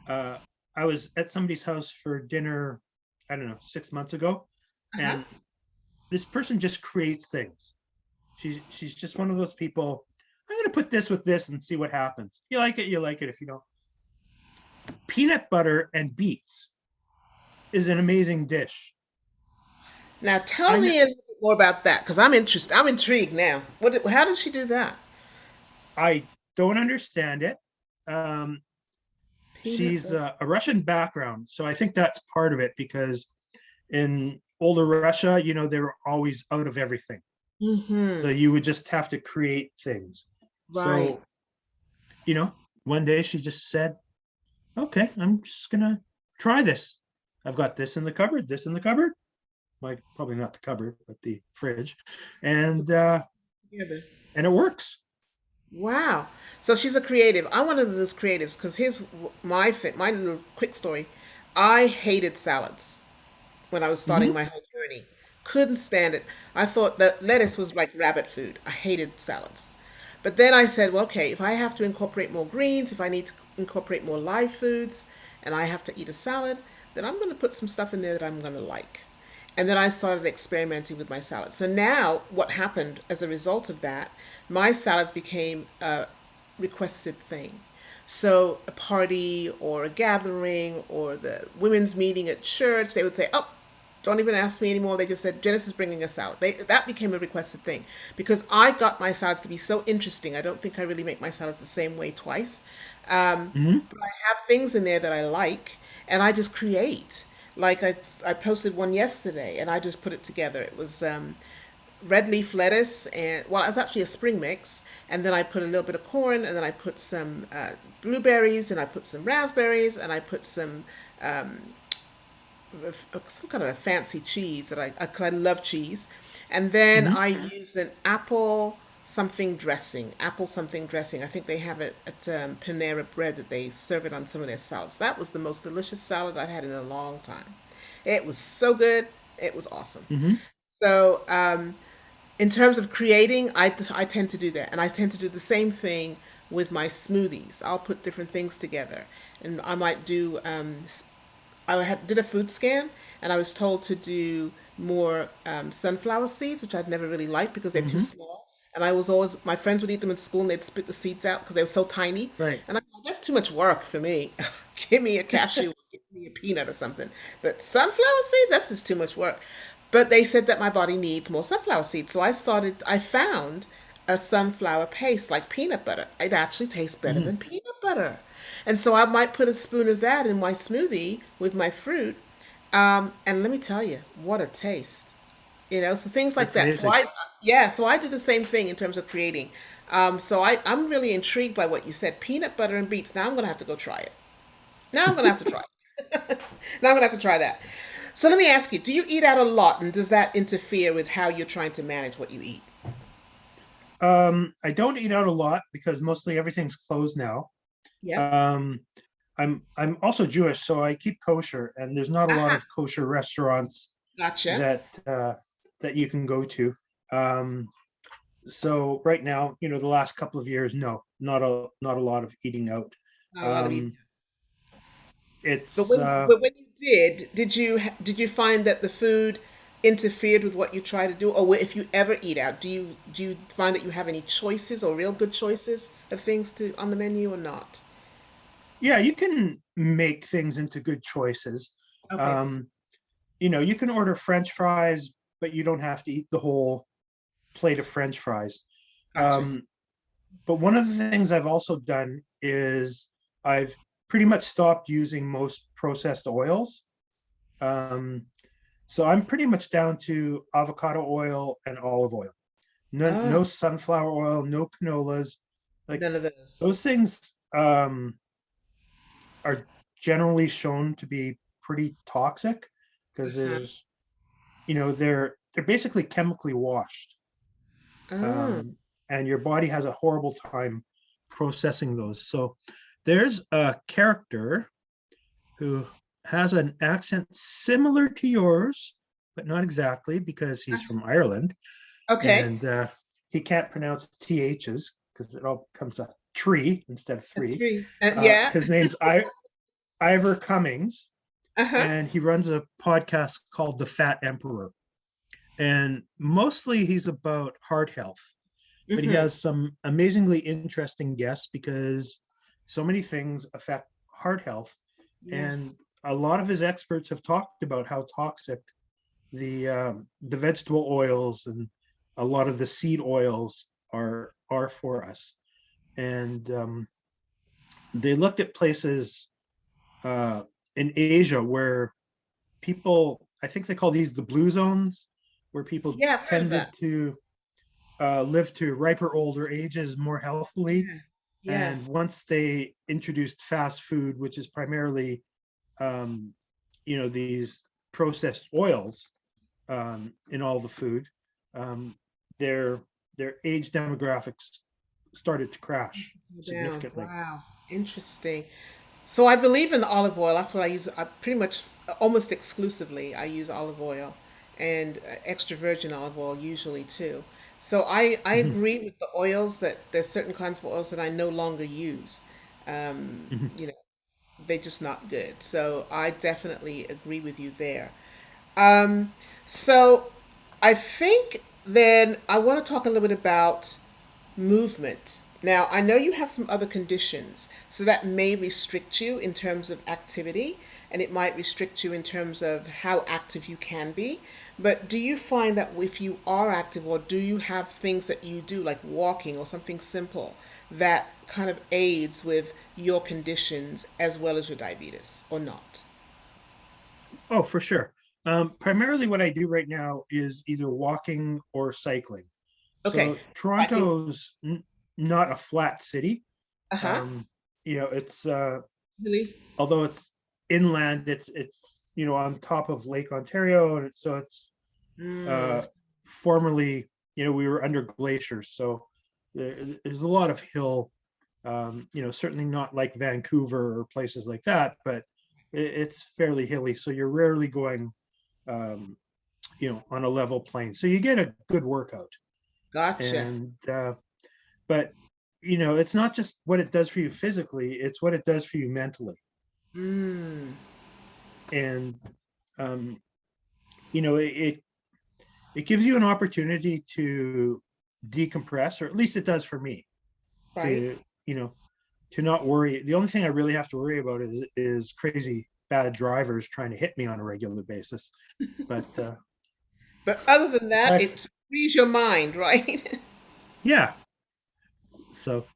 uh, I was at somebody's house for dinner, I don't know, 6 months ago, Uh-huh. and this person just creates things. She's just one of those people. I'm gonna put this with this and see what happens. If you like it, you like it. If you don't, peanut butter and beets is an amazing dish. Now tell I me a little bit more about that because I'm interested. I'm intrigued now. How does she do that? I don't understand it. Um, Peanut she's butter. a Russian background, so I think that's part of it because in older Russia, they were always out of everything. So Mm-hmm. you would just have to create things. Right. So, you know, one day she just said, "Okay, I'm just gonna try this. I've got this in the cupboard, this in the cupboard. Like probably not the cupboard, but the fridge, and uh, Together. and it works." Wow. So she's a creative. I'm one of those creatives because here's my little quick story. I hated salads when I was starting Hmm. my whole journey. Couldn't stand it. I thought that lettuce was like rabbit food. I hated salads. But then I said, well, okay, if I have to incorporate more greens, if I need to incorporate more live foods, and I have to eat a salad, then I'm going to put some stuff in there that I'm going to like. And then I started experimenting with my salad. So now, what happened as a result of that, my salads became a requested thing. So, a party or a gathering or the women's meeting at church, they would say, oh, don't even ask me anymore. They just said, Jenisys is bringing a salad. That became a requested thing because I got my salads to be so interesting. I don't think I really make my salads the same way twice. Hmm. But I have things in there that I like, and I just create. Like I posted one yesterday, and I just put it together. It was red leaf lettuce, and well, it was actually a spring mix, and then I put a little bit of corn, and then I put some blueberries, and I put some raspberries, and I put some kind of a fancy cheese that 'cause I love cheese. And then Hmm. I use an apple something dressing. I think they have it at Panera Bread that they serve it on some of their salads. That was the most delicious salad I've had in a long time. It was so good. It was awesome. Hmm. So, in terms of creating, I tend to do that. And I tend to do the same thing with my smoothies. I'll put different things together. And I might do did a food scan, and I was told to do more sunflower seeds, which I'd never really liked because they're too Hmm. small. And I was always my friends would eat them in school, and they'd spit the seeds out because they were so tiny. Right. And I'm like, that's too much work for me. Give me a cashew, give me a peanut or something. But sunflower seeds, that's just too much work. But they said that my body needs more sunflower seeds, so I found a sunflower paste like peanut butter. It actually tastes better Hmm. than peanut butter. And so I might put a spoon of that in my smoothie with my fruit. And let me tell you, what a taste. So things like It's that. amazing. So I do the same thing in terms of creating. I'm really intrigued by what you said. Peanut butter and beets. Now I'm going to have to go try it. Now I'm going to have to try it. Now I'm going to have to try that. So let me ask you, do you eat out a lot and does that interfere with how you're trying to manage what you eat? I don't eat out a lot because mostly everything's closed now. Yeah. Um, I'm also Jewish, so I keep kosher, and there's not a lot Aha. of kosher restaurants Gotcha. that that you can go to. Um, so right now, the last couple of years, no, not a lot of eating out. Not a lot of eating. Um, But it's when you did you find that the food interfered with what you try to do, or if you ever eat out, do you find that you have any choices or real good choices of things to on the menu or not? Yeah, you can make things into good choices. Okay, Um, you can order French fries, but you don't have to eat the whole plate of French fries. gotcha. Um, but one of the things I've also done is I've pretty much stopped using most processed oils. Um, so I'm pretty much down to avocado oil and olive oil. No, Oh, no sunflower oil, no canolas. Like none of those. those things are generally shown to be pretty toxic because Uh-huh. they're basically chemically washed, Oh, um, and your body has a horrible time processing those. So there's a character who has an accent similar to yours, but not exactly because he's from Ireland, okay. and he can't pronounce ths because it all comes a tree instead of A three. tree. Yeah. His name's Ivor Cummings, Uh-huh. and he runs a podcast called The Fat Emperor. And mostly he's about heart health, but he Mm-hmm. has some amazingly interesting guests because so many things affect heart health. Yeah. And a lot of his experts have talked about how toxic the vegetable oils and a lot of the seed oils are for us. And they looked at places uh, in Asia where people, I think they call these the blue zones, where people Yeah, I've heard of tended that. to live to riper older ages more healthily. Yeah. And Yes. once they introduced fast food, which is primarily, um, these processed oils in all the food, um, their their age demographics started to crash Down. significantly. Wow. Interesting. So I believe in the olive oil. That's what I use. I pretty much, almost exclusively, I use olive oil and extra virgin olive oil usually too. So I Mhm, agree with the oils that there's certain kinds of oils that I no longer use. mhm. You know, they're just not good. So I definitely agree with you there. So I think then I want to talk a little bit about movement. Now, I know you have some other conditions, so that may restrict you in terms of activity, and it might restrict you in terms of how active you can be. But do you find that if you are active, or do you have things that you do, like walking or something simple, that kind of aids with your conditions as well as your diabetes, or not? Oh, for sure. Primarily, what I do right now is either walking or cycling. Okay, So cycling. Toronto's not a flat city. Uh huh. Um, it's Really? although it's inland, it's on top of Lake Ontario, and it's Mm, uh, formerly we were under glaciers, so there's a lot of hill. Certainly not like Vancouver or places like that, but it's fairly hilly, so you're rarely going um, on a level plane, so you get a good workout. gotcha. And but it's not just what it does for you physically, it's what it does for you mentally. Mm, And um, it gives you an opportunity to decompress, or at least it does for me, right. to you know to not worry. The only thing I really have to worry about is crazy bad drivers trying to hit me on a regular basis. But But other than that, I it frees your mind, right? yeah. So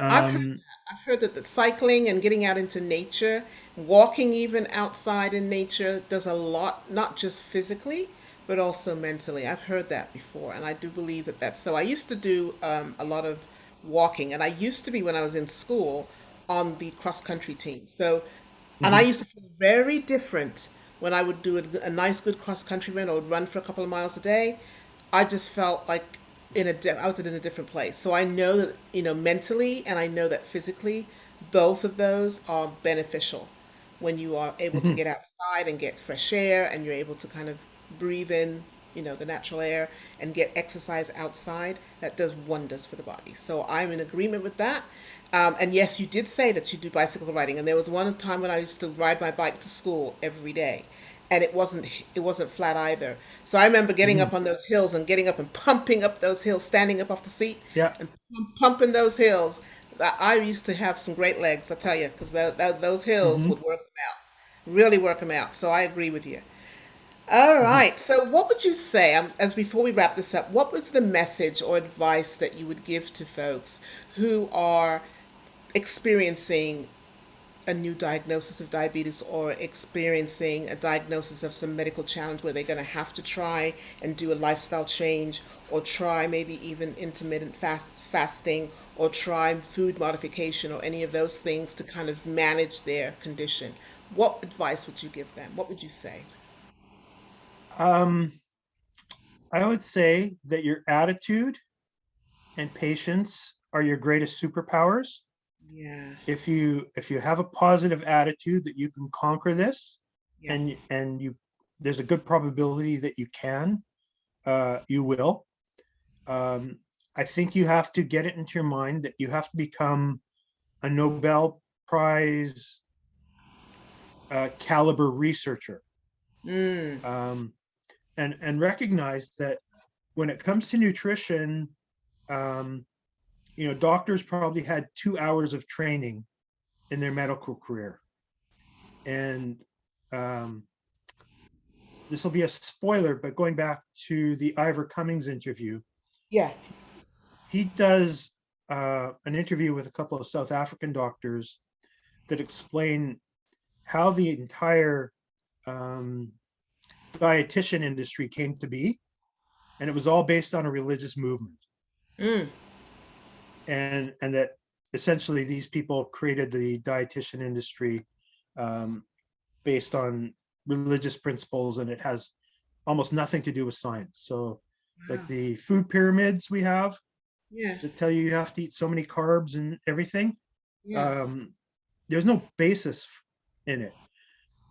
I've heard um that. I've heard that the cycling and getting out into nature, walking even outside in nature, does a lot, not just physically, but also mentally. I've heard that before, and I do believe that that's so. I used to do a lot of walking, and I used to be, when I was in school, on the cross country team. So, and I mhm. used to feel very different when I would do a nice, good cross country run, or would run for a couple of miles a day. I just felt like I was in a different place. So I know that, mentally, and I know that physically, both of those are beneficial when you are able to Mhm, get outside and get fresh air and you're able to kind of breathe in, the natural air and get exercise outside. That does wonders for the body. So I'm in agreement with that. And yes, you did say that you do bicycle riding, and there was one time when I used to ride my bike to school every day, and it wasn't flat either. So I remember getting mhm. up on those hills and getting up and pumping up those hills, standing up off the seat Yeah. and pumping those hills. I used to have some great legs, I tell you, because those hills Mhm, would work them out, really work them out. So I agree with you. All mhm. right. So what would you say, as before we wrap this up, what was the message or advice that you would give to folks who are experiencing a new diagnosis of diabetes or experiencing a diagnosis of some medical challenge where they're going to have to try and do a lifestyle change or try maybe even intermittent fasting or try food modification or any of those things to kind of manage their condition? What advice would you give them? What would you say? Um, I would say that your attitude and patience are your greatest superpowers. Yeah. If you have a positive attitude that you can conquer this, Yeah. and you there's a good probability that you can, you will. Um, I think you have to get it into your mind that you have to become a Nobel Prize caliber researcher, Mm. um, and recognize that when it comes to nutrition, um, doctors probably had 2 hours of training in their medical career, and um, this will be a spoiler, but going back to the Ivor Cummings interview, Yeah. he does an interview with a couple of South African doctors that explain how the entire um, dietitian industry came to be, and it was all based on a religious movement, Mm. and that essentially these people created the dietitian industry um, based on religious principles, and it has almost nothing to do with science. So, like Wow. the food pyramids we have Yeah. that tell you have to eat so many carbs and everything, Yeah. um, there's no basis in it.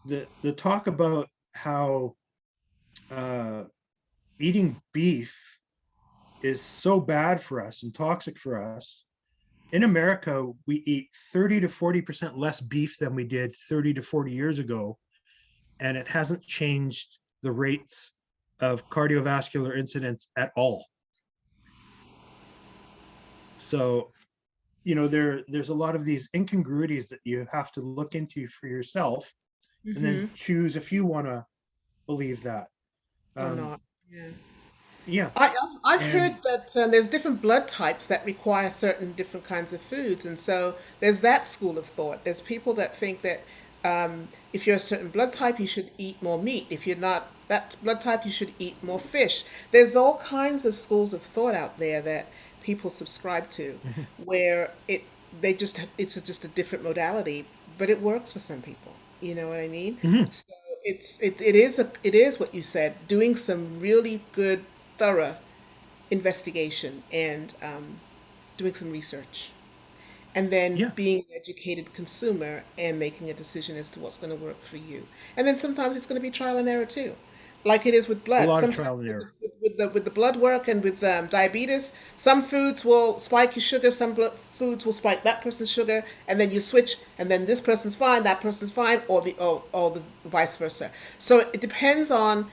The talk about how uh, eating beef is so bad for us and toxic for us. In America, we eat 30 to 40% less beef than we did 30 to 40 years ago, and it hasn't changed the rates of cardiovascular incidents at all. So, there's a lot of these incongruities that you have to look into for yourself, and then Mm-hmm. choose if you want to believe that. Or Um, not. Yeah. yeah, I've heard and that there's different blood types that require certain different kinds of foods, and so there's that school of thought. There's people that think that if you're a certain blood type, you should eat more meat. If you're not that blood type, you should eat more fish. There's all kinds of schools of thought out there that people subscribe to, mhm, where it's just a different modality, but it works for some people. You know what I mean? mhm, So it is what you said, doing some really good, thorough investigation and doing some research, and then yeah, being an educated consumer and making a decision as to what's going to work for you. And then sometimes it's going to be trial and error too, like it is with a blood. lot of Sometimes trial and error. with the blood work and with diabetes, some foods will spike your sugar, some foods will spike that person's sugar, and then you switch, and then this person's fine, that person's fine, or the vice versa. So it depends on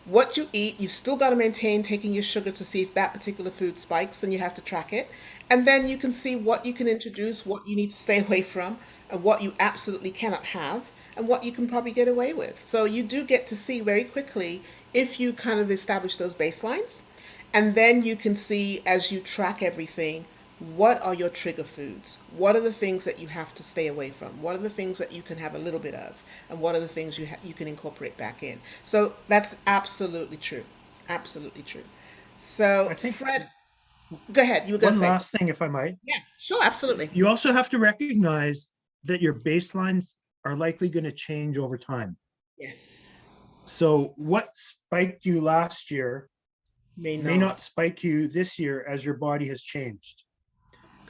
what you eat. You've still got to maintain taking your sugar to see if that particular food spikes, and you have to track it. And then you can see what you can introduce, what you need to stay away from, and what you absolutely cannot have, and what you can probably get away with. So you do get to see very quickly if you kind of establish those baselines. And then you can see as you track everything, what are your trigger foods? What are the things that you have to stay away from? What are the things that you can have a little bit of? And what are the things you can incorporate back in? So that's absolutely true. Absolutely true. So, I think Fred, go ahead. You were going to one say. last thing, if I might, Yeah, sure, absolutely. you also have to recognize that your baselines are likely going to change over time. Yes. So, what spiked you last year May may not. not spike you this year as your body has changed.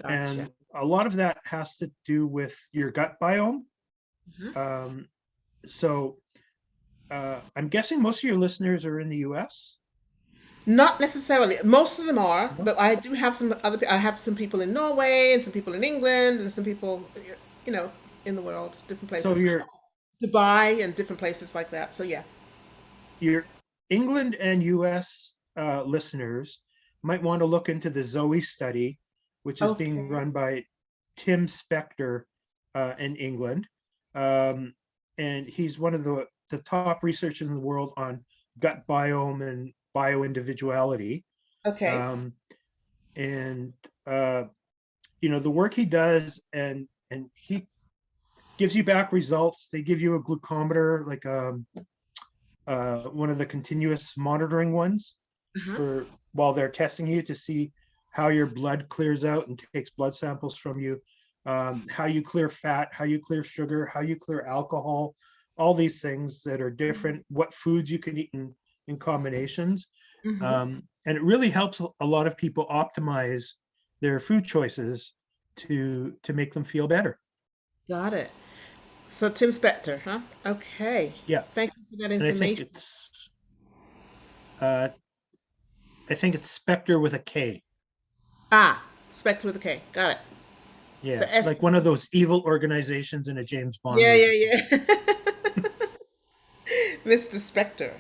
Gotcha. And a lot of that has to do with your gut biome. Mhm. Um, so I'm guessing most of your listeners are in the US. Not necessarily. Most of them are, No? but I do have some other. I have some people in Norway and some people in England and some people, you know, in the world, different So places, Dubai and different places like that. So yeah. your England and US listeners might want to look into the Zoe study, which is being Okay. run by Tim Spector in England. Um, and he's one of the top researchers in the world on gut biome and bioindividuality. Okay. Um, and the work he does, and he gives you back results. They give you a glucometer, like one of the continuous monitoring ones, Uh-huh. for while they're testing you to see how your blood clears out and takes blood samples from you, how you clear fat, how you clear sugar, how you clear alcohol, all these things that are different, what foods you can eat in combinations. Hmm. And it really helps a lot of people optimize their food choices to make them feel better. Got it. So Tim Spector, huh? Okay. Yeah. Thank you for that And information. uh, I think it's Spectre with a K. Ah, Spector with a K. Got it. So Yeah, S. like one of those evil organizations in a James Bond Yeah, movie. yeah, yeah. Mr. Spector,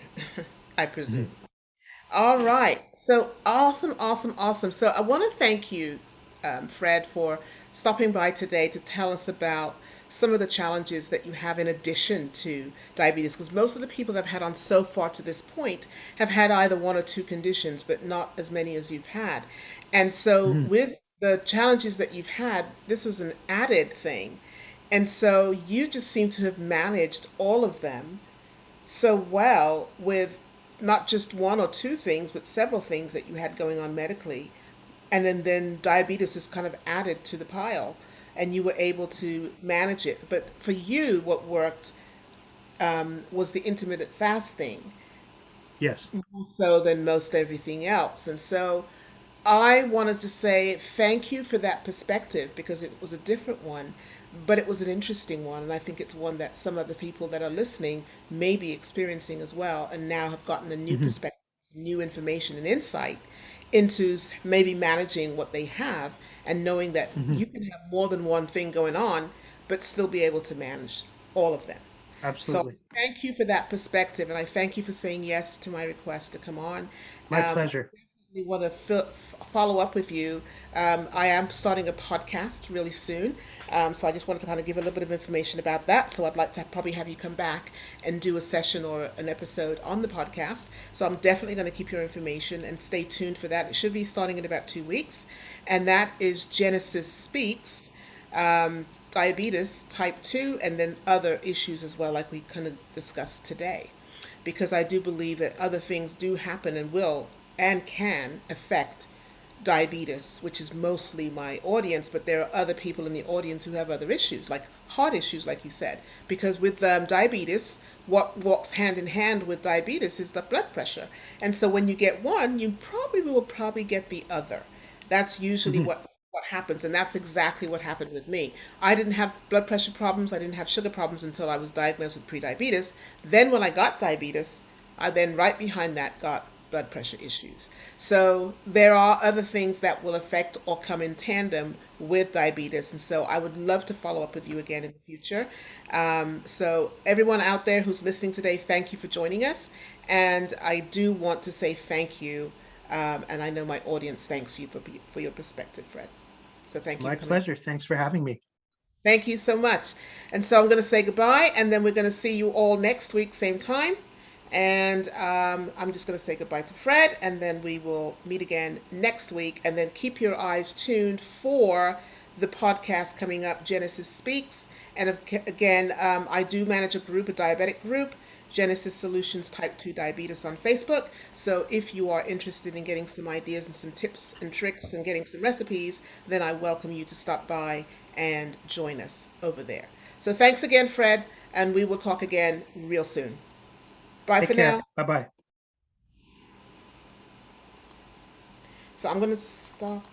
I presume. Mhm. All right. So awesome, awesome, awesome. So I want to thank you, Fred, for stopping by today to tell us about some of the challenges that you have in addition to diabetes. Because most of the people that I've had on so far to this point have had either one or two conditions, but not as many as you've had. And so Mhm. with the challenges that you've had, this was an added thing. And so you just seem to have managed all of them so well with not just one or two things, but several things that you had going on medically. And then diabetes is kind of added to the pile, and you were able to manage it. But for you, what worked was the intermittent fasting Yes. more so than most everything else. And so I wanted to say thank you for that perspective because it was a different one, but it was an interesting one. And I think it's one that some of the people that are listening may be experiencing as well and now have gotten a new Mhm. perspective, new information, and insight into maybe managing what they have and knowing that Mhm. you can have more than one thing going on, but still be able to manage all of them. So Absolutely. thank you for that perspective, and I thank you for saying yes to my request to come on. My I pleasure. definitely want to follow up with you. I am starting a podcast really soon, so I just wanted to kind of give a little bit of information about that. So I'd like to probably have you come back and do a session or an episode on the podcast. So I'm definitely going to keep your information and stay tuned for that. It should be starting in about 2 weeks, and that is Jenisys Speaks, diabetes type 2, and then other issues as well, like we kind of discussed today. Because I do believe that other things do happen and will and can affect diabetes, which is mostly my audience, but there are other people in the audience who have other issues, like heart issues, like you said. Because with diabetes, what walks hand in hand with diabetes is the blood pressure. And so when you get one, you probably will probably get the other. That's usually Mhm. what happens, and that's exactly what happened with me. I didn't have blood pressure problems, I didn't have sugar problems until I was diagnosed with prediabetes. Then when I got diabetes, I then right behind that got blood pressure issues. So there are other things that will affect or come in tandem with diabetes, and so I would love to follow up with you again in the future. So everyone out there who's listening today, thank you for joining us, and I do want to say thank you, and I know my audience thanks you for your perspective, Fred. So thank you My for coming. pleasure. Thanks for having me. Thank you so much. And so I'm going to say goodbye, and then we're going to see you all next week, same time. And I'm just going to say goodbye to Fred, and then we will meet again next week. And then keep your eyes tuned for the podcast coming up, Jenisys Speaks. And again, I do manage a group, a diabetic group, Jenisys Solutions Type 2 Diabetes on Facebook. So if you are interested in getting some ideas and some tips and tricks and getting some recipes, then I welcome you to stop by and join us over there. So thanks again, Fred, and we will talk again real soon. Bye Take for now. care. Bye bye. So I'm going to stop.